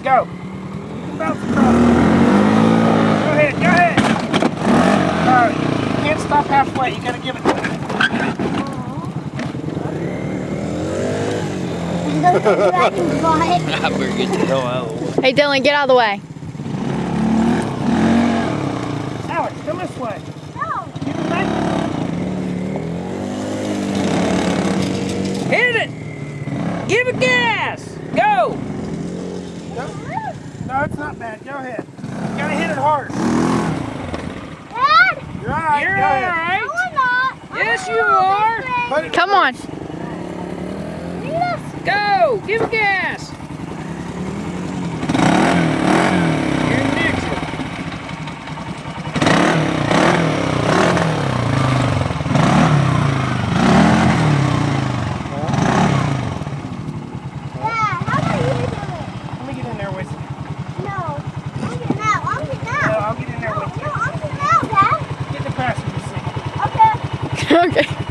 go. You can bounce across. Go ahead, go ahead. You can't stop halfway. You gotta give it to him. Hey Dylan, get out of the way. Alex, come this way. No. Give it back. Hit it! Give it gas! Go! No, it's not bad. Go ahead. You gotta hit it hard. Dad! You're alright. No, Go ahead. I'm not. Yes, you are. Put it Come on. Go! Give it gas! You're next. Dad, how about you do it? Let me get in there with you. No. I'm getting out. I'm getting out. No, I'll get in there with you. No, I'm getting out, Dad. Get in the passenger seat. Okay. Okay.